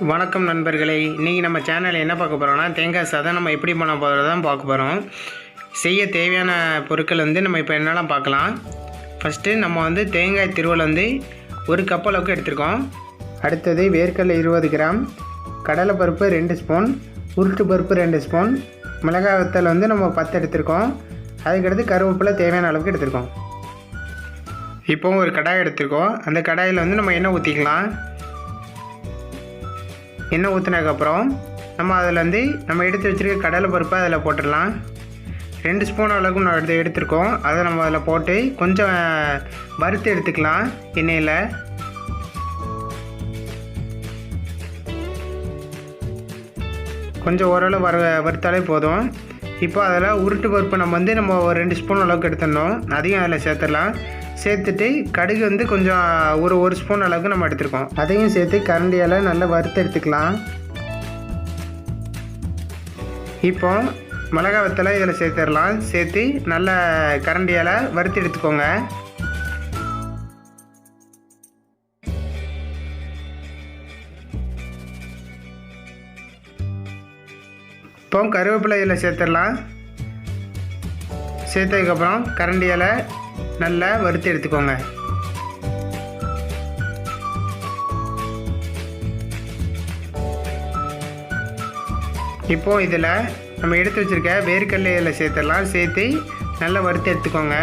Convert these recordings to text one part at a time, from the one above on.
வணக்கம் நண்பர்களே, இன்றைக்கி நம்ம சேனலில் என்ன பார்க்க போகிறோம்னா தேங்காய் சாதம் நம்ம எப்படி பண்ண போகிறதான் பார்க்க போகிறோம். செய்ய தேவையான பொருட்கள் நம்ம இப்போ என்னெல்லாம் பார்க்கலாம். ஃபஸ்ட்டு நம்ம தேங்காய் திருவல் ஒரு கப் அளவுக்கு எடுத்துருக்கோம். அடுத்தது வேர்க்கடலை 20 கிராம், கடலைப்பருப்பு 2 ஸ்பூன், உருட்டு பருப்பு 2 ஸ்பூன், மிளகாய் வத்தல் நம்ம 10 எடுத்துருக்கோம். அதுக்கடுத்து கருவேப்பிலை தேவையான அளவுக்கு எடுத்துருக்கோம். இப்போ ஒரு கடாய் எடுத்துருக்கோம். அந்த கடாயில் நம்ம எண்ணெய் ஊற்றிக்கலாம். எண்ணெய் ஊற்றினதுக்கப்புறம் நம்ம அதில் நம்ம எடுத்து வச்சுருக்க கடலை பருப்பை அதில் போட்டுடலாம். 2 ஸ்பூன் அளவுக்கு நம்ம எடுத்துருக்கோம். அதை நம்ம அதில் போட்டு கொஞ்சம் வறுத்து எடுத்துக்கலாம். எண்ணெயில் கொஞ்சம் ஓரளவு வறுத்தாலே போதும். இப்போ அதில் உருட்டு பருப்பு நம்ம ஒரு 2 ஸ்பூன் அளவுக்கு எடுத்துடணும். அதையும் அதில் சேர்த்துடலாம். சேர்த்துட்டு கடுகு கொஞ்சம் ஒரு ஸ்பூன் அளவுக்கு நம்ம எடுத்துருக்கோம். அதையும் சேர்த்து கரண்டியால் நல்லா வறுத்து எடுத்துக்கலாம். இப்போ மிளகாய் வத்தலை இதில் சேர்த்துடலாம். சேர்த்து நல்லா கரண்டியால் வறுத்து எடுத்துக்கோங்க. இப்போ கருவேப்பிலை இதில் சேர்த்துடலாம். சேர்த்ததுக்கப்புறம் கரண்டியால் நல்லா வறுத்து எடுத்துக்கோங்க. இப்போது இதில் நம்ம எடுத்து வச்சுருக்க வேர்க்கடலை இதில் சேர்த்துடலாம். சேர்த்து நல்லா வறுத்து எடுத்துக்கோங்க.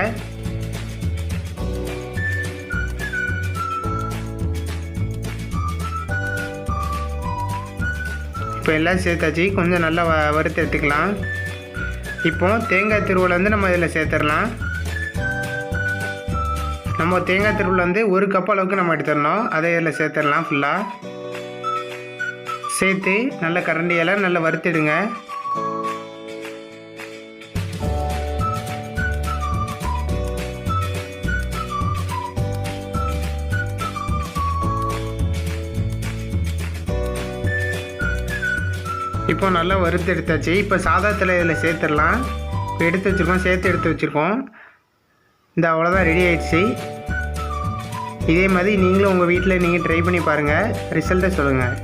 இப்போ எல்லாம் சேர்த்தாச்சு. கொஞ்சம் நல்லா வறுத்து எடுத்துக்கலாம். இப்போது தேங்காய் திருவல் நம்ம இதில் சேர்த்துடலாம். நம்ம தேங்காய் திருவல் 1 கப் அளவுக்கு நம்ம எடுத்துடணும். அதை இதில் சேர்த்துடலாம். ஃபுல்லாக சேர்த்து நல்ல கரண்டியால் நல்லா வறுத்துடுங்க. இப்போ நல்லா வறுத்து எடுத்தாச்சு. இப்போ சாதத்தில் இதில் சேர்த்துடலாம். இப்போ எடுத்து வச்சுருக்கோம். எடுத்து வச்சுருக்கோம். இந்த அவ்வளோதான், ரெடி ஆகிடுச்சு. இதே மாதிரி நீங்களும் உங்கள் வீட்டில் ட்ரை பண்ணி பாருங்கள். ரிசல்ட்டை சொல்லுங்கள்.